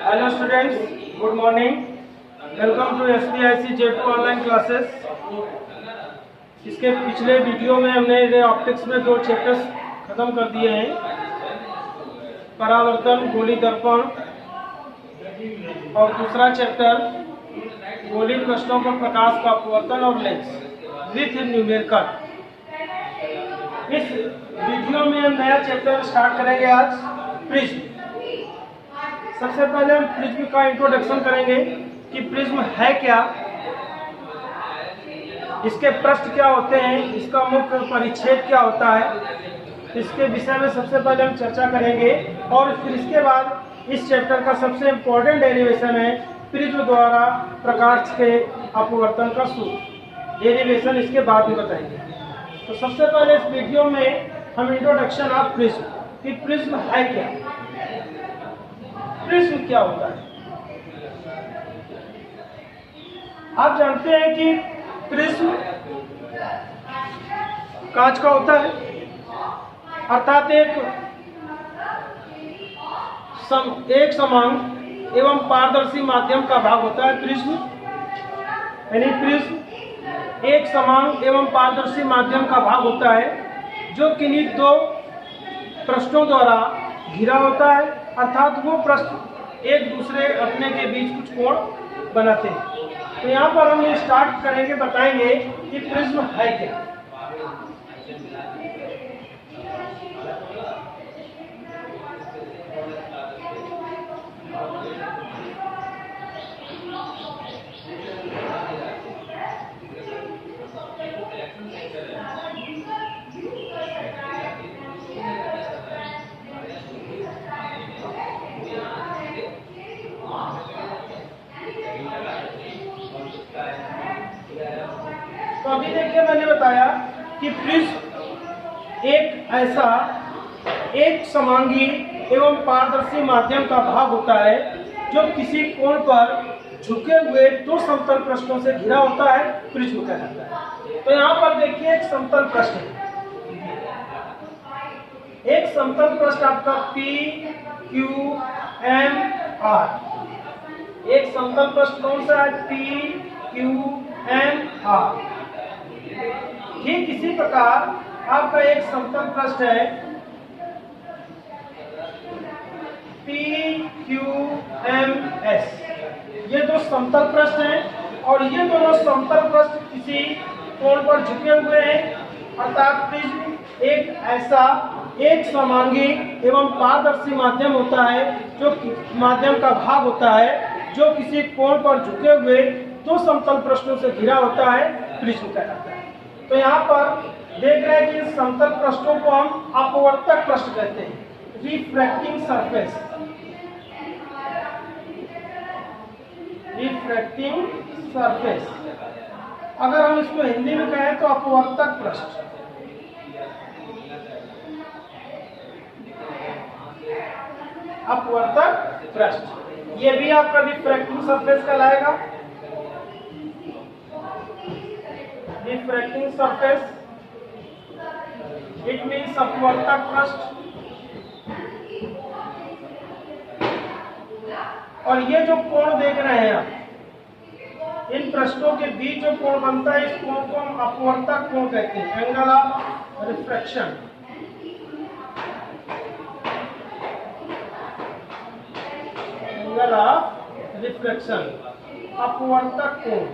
Hello students, good morning. Welcome to SPIC J2 online classes. इसके पिछले video में हमने रे ऑप्टिक्स में 2 चैप्टर्स खत्म कर दिए हैं, परावर्तन, गोली दर्पण और दूसरा चैप्टर गोली कृष्णों पर प्रकाश का अपवर्तन और लेंस विथ न्यूमेरिकल। इस वीडियो में हम नया चैप्टर स्टार्ट करेंगे आज, प्रिज्म। सबसे पहले हम प्रिज्म का इंट्रोडक्शन करेंगे कि प्रिज्म है क्या, इसके पृष्ठ क्या होते हैं, इसका मुख्य परिच्छेद क्या होता है, इसके विषय में सबसे पहले हम चर्चा करेंगे। और फिर इसके बाद इस चैप्टर का सबसे इम्पोर्टेंट डेरिवेशन है प्रिज्म द्वारा प्रकाश के अपवर्तन का सूत्र। डेरिवेशन इसके बाद में बताएंगे। तो सबसे पहले इस वीडियो में हम इंट्रोडक्शन ऑफ प्रिज्म कि प्रिज्म है क्या, प्रिज्म क्या होता है। आप जानते हैं कि प्रिज्म कांच का होता है, अर्थात एक समान एवं पारदर्शी माध्यम का भाग होता है प्रिज्म। यानी प्रिज्म एक समान एवं पारदर्शी माध्यम का भाग होता है जो किन्हीं 2 पृष्ठों द्वारा घिरा होता है, अर्थात वो पृष्ठ एक दूसरे अपने के बीच कुछ कोण बनाते हैं। तो यहाँ पर हम ये स्टार्ट करेंगे, बताएंगे कि प्रिज्म है क्या। तो अभी देखिए, मैंने बताया कि प्रिज्म एक ऐसा एक समांगी एवं पारदर्शी माध्यम का भाग होता है जो किसी कोण पर झुके हुए 2 समतल पृष्ठों से घिरा होता है, प्रिज्म कहलाता है। तो यहाँ पर देखिए एक समतल पृष्ठ है, एक समतल पृष्ठ आपका P, Q, M, R। एक समतल पृष्ठ कौन सा है? P, Q, M, R। ठीक इसी प्रकार आपका एक समतल पृष्ठ है P, Q, M, S। ये 2 समतल पृष्ठ हैं और ये दोनों समतल पृष्ठ किसी कोण पर झुके हुए हैं, अर्थात प्रिज्म एक ऐसा एक समांगी एवं पारदर्शी माध्यम होता है जो माध्यम का भाग होता है जो किसी कोण पर झुके हुए 2 समतल पृष्ठों से घिरा होता है, प्रिज्म कहलाता है। तो यहाँ पर देख रहे हैं कि समतल पृष्ठों को हम अपवर्तक पृष्ठ कहते हैं, रिफ्रैक्टिंग सरफेस। रिफ्रैक्टिंग सरफेस, अगर हम इसको हिंदी में कहें तो अपवर्तक पृष्ठ। अपवर्तक पृष्ठ ये भी आपका रिफ्रैक्टिंग सरफेस कहलाएगा। रिफ्रैक्टिंग सरफेस इट मीन्स अपवर्तक पृष्ठ। और ये जो कोण देख रहे हैं आप, इन पृष्ठों के बीच जो कोण बनता है, इस कोण को हम अपवर्तक कोण कहते हैं, angle of refraction. Angle of refraction, अपवर्तक कोण।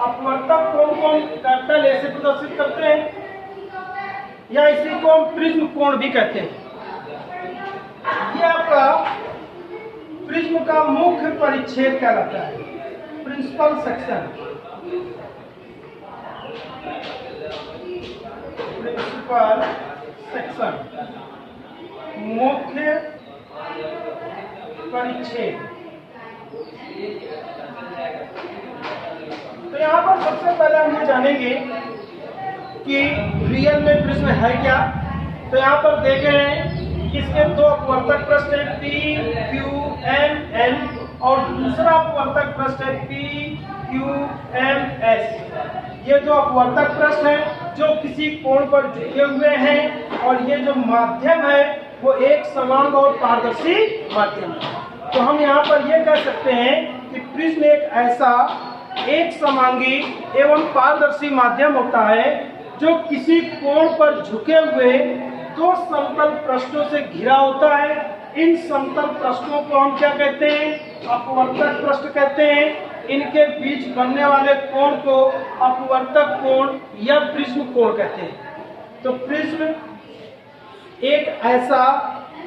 अपवर्तक कोण को हम कैपिटल ए से प्रदर्शित करते हैं या इसी को हम प्रिज्म कोण भी कहते हैं। ये आपका प्रिज्म का मुख्य परिच्छेद कहलाता है, प्रिंसिपल सेक्शन। प्रिंसिपल सेक्शन, मुख्य परिच्छेद। तो यहाँ पर सबसे पहले हम ये जानेंगे कि रियल में प्रिज्म है क्या। तो यहाँ पर देख रहे हैं इसके 2 अपवर्तक पृष्ठ हैं P, Q, M, N PQMS। ये जो अपवर्तक पृष्ठ है जो किसी कोण पर झुके हुए हैं, और ये जो माध्यम है वो एक समान और पारदर्शी माध्यम है। तो हम यहाँ पर ये कह सकते हैं कि प्रिज्म एक ऐसा एक समांगी एवं पारदर्शी माध्यम होता है जो किसी कोण पर झुके हुए दो समतल पृष्ठों से घिरा होता है। इन समतल पृष्ठों को हम क्या कहते हैं? अपवर्तक पृष्ठ कहते हैं। इनके बीच बनने वाले कोण को अपवर्तक कोण या प्रिज्म कोण कहते हैं। तो प्रिज्म एक ऐसा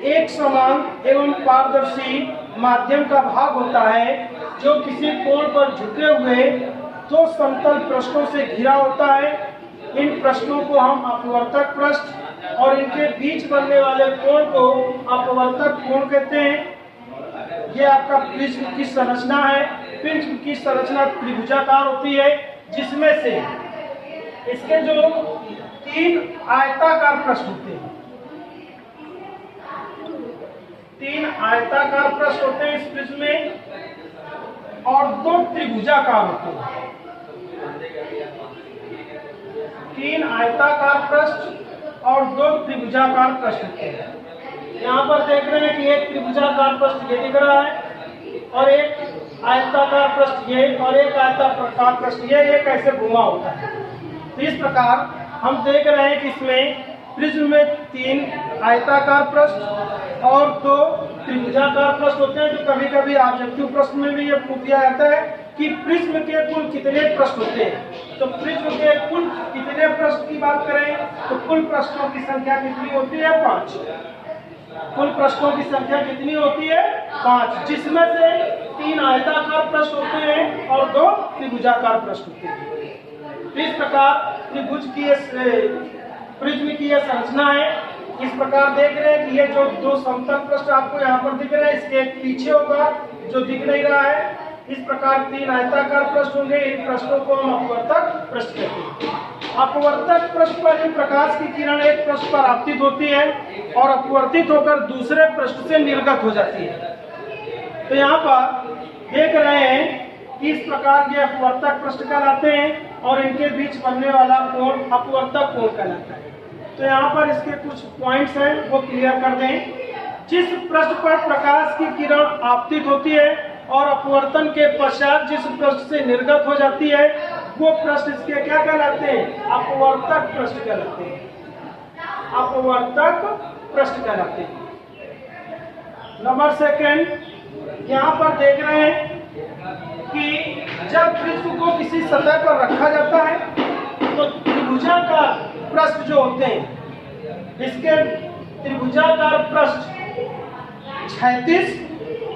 एक समान एवं पारदर्शी माध्यम का भाग होता है जो किसी कोण पर झुके हुए दो समतल पृष्ठों से घिरा होता है। इन पृष्ठों को हम अपवर्तक पृष्ठ और इनके बीच बनने वाले कोण को अपवर्तक कोण कहते हैं। ये आपका प्रिज्म की संरचना है। प्रिज्म की संरचना त्रिभुजाकार होती है, जिसमें से इसके जो तीन आयताकार पृष्ठ होते हैं, तीन आयताकार पृष्ठ होते हैं इस प्रिज्म में, और दो त्रिभुजाकार होते हैं। तीन आयताकार पृष्ठ और दो त्रिभुजाकार पृष्ठ होते हैं। यहाँ पर देख रहे हैं कि एक त्रिभुजाकार पृष्ठ ये दिख रहा है, और एक आयताकार पृष्ठ ये, और एक आयताकार पृष्ठ ये कैसे घुमा होता है। तो इस प्रकार हम देख रहे हैं कि इसमें प्रिज्म में तीन आयताकार पृष्ठ और दो त्रिभुजाकार पृष्ठ होते हैं। जो कभी कभी ऑब्जेक्टिव प्रश्न में भी ये पूछ दिया जाता है कि प्रिज्म के कुल कितने पृष्ठ होते हैं। तो प्रिज्म के कुल कितने पृष्ठ की बात करें तो कुल पृष्ठों की संख्या कितनी होती है? 5। कुल पृष्ठों की संख्या कितनी होती है? 5, जिसमें से 3 आयताकार पृष्ठ होते हैं और 2 त्रिभुजाकार पृष्ठ होते हैं। इस प्रकार त्रिभुज की प्रिज्म की यह संरचना है। इस प्रकार देख रहे हैं कि ये जो दो समतल पृष्ठ आपको यहाँ पर दिख रहे हैं, इसके पीछे होगा जो दिख नहीं रहा है। इस प्रकार 3 आयताकार पृष्ठ होंगे। इन पृष्ठों को हम अपवर्तक पृष्ठ कहते हैं। अपवर्तक पृष्ठ पर ही प्रकाश की किरण एक पृष्ठ पर आपतित होती है और अपवर्तित होकर दूसरे पृष्ठ से निर्गत हो जाती है। तो यहाँ पर देख रहे हैं कि इस प्रकार ये अपवर्तक पृष्ठ कहलाते हैं और इनके बीच बनने वाला कोण अपवर्तक कोण कहलाता है। तो यहाँ पर इसके कुछ पॉइंट्स हैं वो क्लियर कर दें। जिस पृष्ठ पर प्रकाश की किरण आपतित होती है और अपवर्तन के पश्चात जिस पृष्ठ से निर्गत हो जाती है वो पृष्ठ इसके क्या कहलाते हैं? अपवर्तक पृष्ठ कहलाते हैं। अपवर्तक पृष्ठ कहलाते हैं। नंबर 2, यहाँ पर देख रहे हैं कि जब प्रिज्म को किसी सतह पर रखा जाता है तो त्रिभुजाकार पृष्ठ जो होते हैं, इसके त्रिभुजाकार पृष्ठ क्षैतिज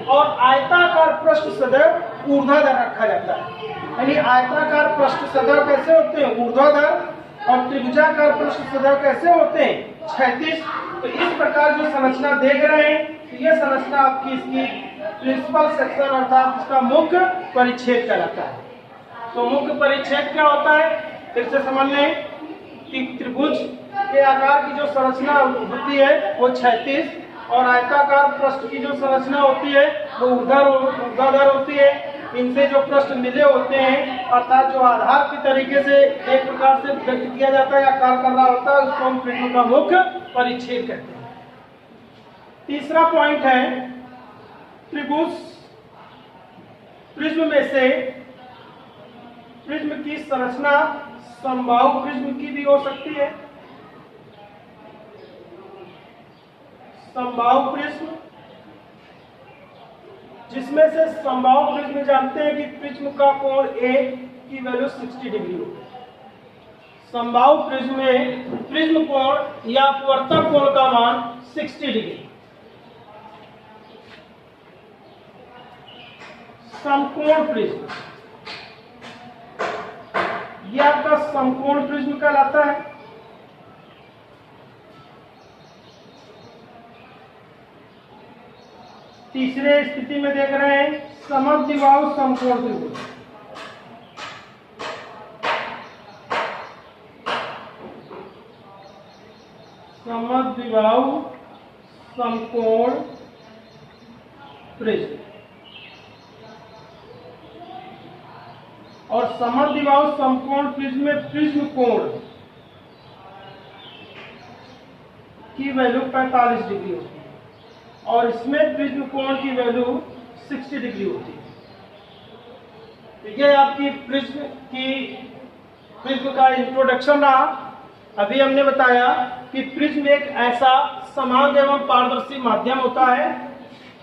और आयताकार पृष्ठ सदैव ऊर्ध्वाधर रखा जाता है। यानी आयताकार पृष्ठ सदैव कैसे होते हैं? ऊर्ध्वाधर, और त्रिभुजाकार पृष्ठ सदैव कैसे होते हैं? क्षैतिज। तो इस प्रकार जो संरचना देख रहे हैं, ये संरचना आपकी इसकी प्रिंसिपल सेक्शन अर्थात इसका मुख्य परिच्छेद कहलाता है। तो मुख्य परिच्छेद क्या होता है? फिर से समझ लें कि त्रिभुज के आकार की जो संरचना होती है वो क्षैतिज, और आयताकार पृष्ठ की जो संरचना होती है वो ऊर्ध्वाधर होती है। इनसे जो पृष्ठ मिले होते हैं अर्थात जो आधार के तरीके से एक प्रकार से व्यक्त किया जाता है या कार्य कर रहा होता है, उसको हम प्रिज्म का मुख्य परिच्छेद कहते हैं। तीसरा पॉइंट है त्रिभुज प्रिज्म में से प्रिज्म की संरचना समबाहु प्रिज्म की भी हो सकती है। समबाहु प्रिज्म, जिसमें से समबाहु प्रिज्म जानते हैं कि प्रिज्म का कोण A की वैल्यू 60 डिग्री होती है। समबाहु प्रिज्म में प्रिज्म कोण या अपवर्तक कोण का मान 60 डिग्री। समकोण प्रिज्म, यह आपका समकोण प्रिज्म कहलाता है। तीसरे स्थिति में देख रहे हैं समद्विबाहु समकोण त्रिभुज। समद्विबाहु समकोण प्रिज्म। और समद्विबाहु समकोण प्रिज्म में प्रिज्म कोण की वैल्यू 45 डिग्री होती है और इसमें प्रिज्म कोण की वैल्यू 60 डिग्री होती है। तो ये आपकी प्रिज्म का इंट्रोडक्शन रहा। अभी हमने बताया कि प्रिज्म एक ऐसा समान एवं पारदर्शी माध्यम होता है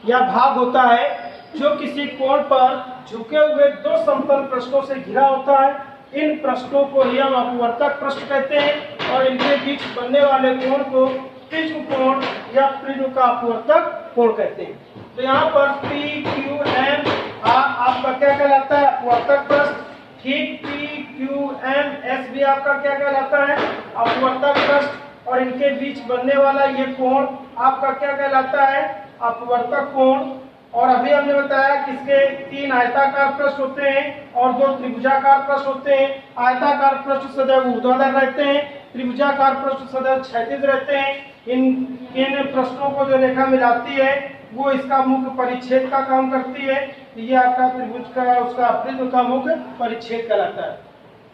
या भाग होता है जो किसी कोण पर झुके हुए दो समतल पृष्ठों से घिरा होता है। इन पृष्ठों को ही हम अपवर्तक पृष्ठ कहते हैं और इनके बीच बनने वाले कोण को प्रिज्म कोण या प्रिज्म का अपवर्तक कोण कहते हैं। तो यहाँ पर पी क्यू एम आपका क्या कहलाता है? अपवर्तक पृष्ठ। ठीक, पी क्यू एम एस भी आपका क्या कहलाता है? अपवर्तक पृष्ठ। और इनके बीच बनने वाला ये कोण आपका क्या कहलाता है? अपवर्तक कोण। और अभी हमने बताया कि इसके 3 आयताकार पृष्ठ होते हैं और 2 त्रिभुजाकार पृष्ठ होते हैं। आयताकार पृष्ठ सदैव ऊर्ध्वाधर रहते हैं, त्रिभुजाकार पृष्ठ सदैव क्षैतिज रहते हैं। इन पृष्ठों को जो रेखा मिलाती है वो इसका मुख्य परिच्छेद का काम करती है। ये आपका त्रिभुज का उसका प्रिज्म का मुख्य परिच्छेद कहलाता है।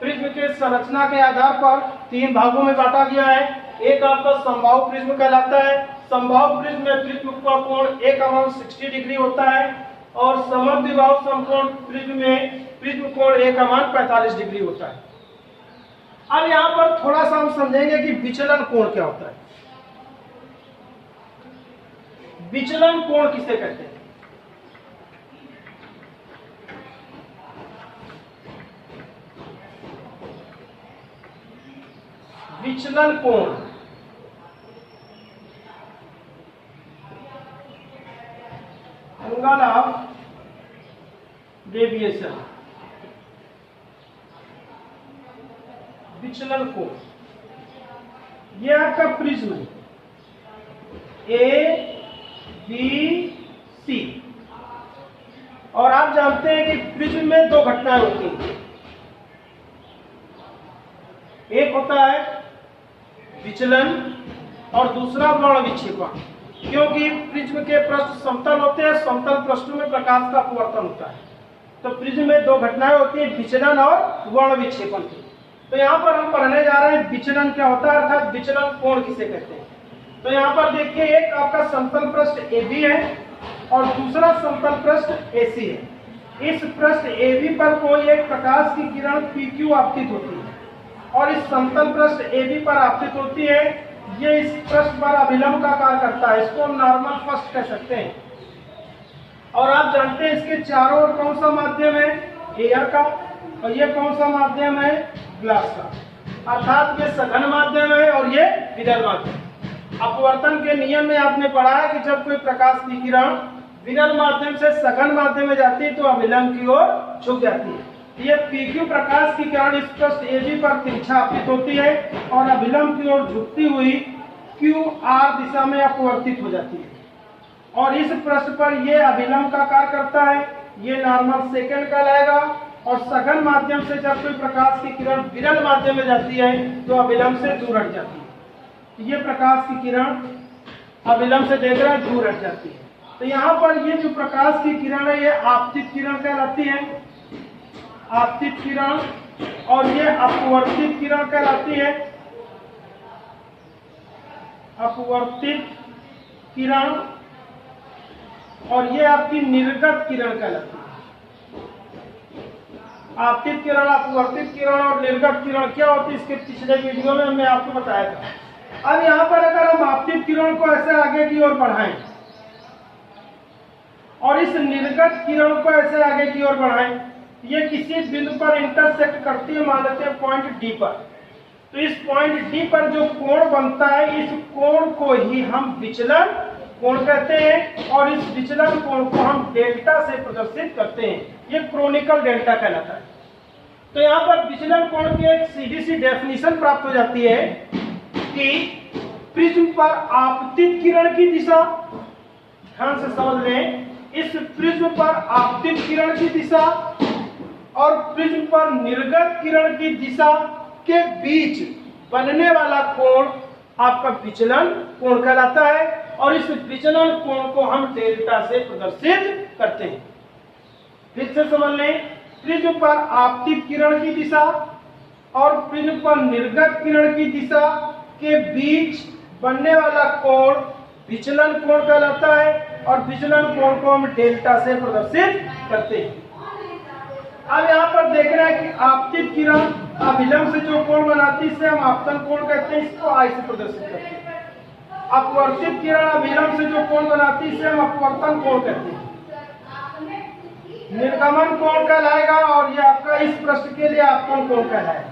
प्रिज्म के संरचना के आधार पर 3 भागों में बांटा गया है। एक आपका समबाहु प्रिज्म कहलाता है। समबाहु प्रिज्म में प्रिज्म का कोण 1/60 डिग्री होता है और समद्विबाहु समकोण प्रिज्म में प्रिज्म कोण 1/45 डिग्री होता है। अब यहाँ पर थोड़ा सा हम समझेंगे कि विचलन कोण क्या होता है। विचलन कोण किसे कहते हैं? विचलन कोण एंगल ऑफ डेविएशन। विचलन कोण ये आपका प्रिज्म है ए बी सी। और आप जानते हैं कि प्रिज्म में 2 घटनाएं होती हैं। एक होता है विचलन और दूसरा वर्ण विक्षेपण। क्योंकि प्रिज्म के पृष्ठ समतल होते हैं, समतल पृष्ठों में प्रकाश का अपवर्तन होता है। तो प्रिज्म में 2 घटनाएं होती हैं, विचलन और वर्ण विक्षेपण की। तो यहाँ पर हम पढ़ने जा रहे हैं विचलन क्या होता है, अर्थात विचलन कोण किसे कहते हैं। तो यहाँ पर देखिए, एक आपका समतल पृष्ठ AB है और दूसरा समतल पृष्ठ AC है। इस पृष्ठ AB पर कोई एक प्रकाश की किरण PQ आपतित होती है और इस समतल पृष्ठ AB पर आपतित होती है। ये इस पृष्ठ पर अभिलंब का कार्य करता है, इसको हम नॉर्मल पृष्ठ कह सकते हैं। और आप जानते हैं इसके चारों ओर कौन सा माध्यम है? एयर का। और ये कौन सा माध्यम है? ग्लास का। अर्थात ये सघन माध्यम है और ये विरल माध्यम। अपवर्तन के नियम में आपने पढ़ा है कि जब कोई प्रकाश की किरण विरल माध्यम से सघन माध्यम में जाती है तो अभिलंब की ओर झुक जाती है। ये PQ प्रकाश की किरण इस पृष्ठ AB पर तिरछा आपतित होती है और अभिलंब की ओर झुकती हुई QR दिशा में अपवर्तित हो जाती है और इस पृष्ठ पर यह अभिलंब का कार्य करता है। ये नॉर्मल सेकंड कहलाएगा। और सघन माध्यम से जब कोई प्रकाश की किरण विरल माध्यम में जाती है तो अभिलंब से दूर हट जाती है। ये प्रकाश की किरण अभिलंब से देख रहा है, दूर हट जाती है। तो यहाँ पर ये जो प्रकाश की किरण है ये आपतित किरण कहलाती है, आपतित किरण। और ये अपवर्तित किरण कहलाती है, अपवर्तित किरण। और ये आपकी निर्गत किरण कहलाती है। आपतित किरण, अपवर्तित किरण और निर्गत किरण क्या होती है इसके पिछले वीडियो में हमने आपको बताया था। अब यहाँ पर अगर हम आपतित किरण को ऐसे आगे की ओर बढ़ाएं और इस निर्गत किरण को ऐसे आगे की ओर बढ़ाएं, ये किसी बिंदु पर इंटरसेक्ट करती है, मान लेते हैं पॉइंट डी पर। तो इस पॉइंट डी पर जो कोण बनता है, इस कोण को ही हम विचलन कोण कहते हैं और इस विचलन कोण को हम डेल्टा से प्रदर्शित करते हैं। ये क्रोनिकल डेल्टा कहलाता है। तो यहाँ पर विचलन कोण की एक सीधी सी डेफिनेशन प्राप्त हो जाती है कि प्रिज्म पर आपतित किरण की दिशा, ध्यान से समझ लें, इस प्रिज्म पर आपतित किरण की दिशा और प्रिज्म पर निर्गत किरण की दिशा के बीच बनने वाला कोण आपका विचलन कोण कहलाता है और इस विचलन कोण को हम डेल्टा से प्रदर्शित करते हैं। फिर से समझ लें, प्रिज्म पर आपतित किरण की दिशा और प्रिज्म पर निर्गत किरण की दिशा के बीच बनने वाला कोण विचलन कोण कहलाता है और विचलन कोण को हम डेल्टा से प्रदर्शित करते हैं। अब यहाँ पर देख रहे हैं कि आपतित किरण अभिलंब से जो कोण बनाती है इसे हम आपतन कोण कहते हैं, इसको आई से प्रदर्शित करते हैं। अपवर्तित किरण अभिलंब से जो कोण बनाती है इसे हम अपवर्तन कोण कहते हैं। निर्गमन कोण कहलाएगा और ये आपका इस प्रश्न के लिए आपतन कोण कहलाएगा।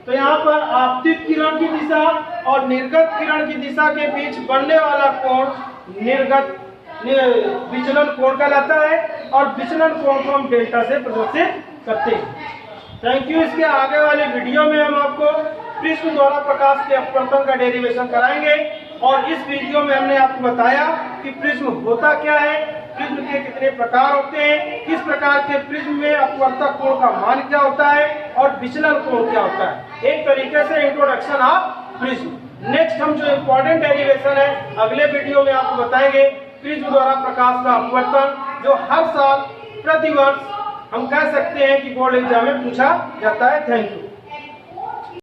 तो यहाँ पर आपतित किरण की दिशा और निर्गत किरण की दिशा के बीच बनने वाला कोण निर्गत विचलन कोण कहलाता है और विचलन कोण को हम डेल्टा से प्रदर्शित करते हैं। Thank you. इसके आगे वाले वीडियो में हम आपको प्रिज्म द्वारा प्रकाश के अपवर्तन का डेरिवेशन कराएंगे और इस वीडियो में हमने आपको बताया कि प्रिज्म होता क्या है, प्रिज्म के कितने प्रकार होते हैं, किस प्रकार के प्रिज्म में अपवर्तक कोण का मान क्या होता है और विचलन कोण क्या होता है। एक तरीके से इंट्रोडक्शन ऑफ प्रिज्म। नेक्स्ट हम जो इम्पोर्टेंट डेरिवेशन है अगले वीडियो में आपको बताएंगे प्रिज्म द्वारा प्रकाश का अपवर्तन, जो हर साल प्रतिवर्ष हम कह सकते हैं कि बोर्ड एग्जाम में पूछा जाता है। Thank you.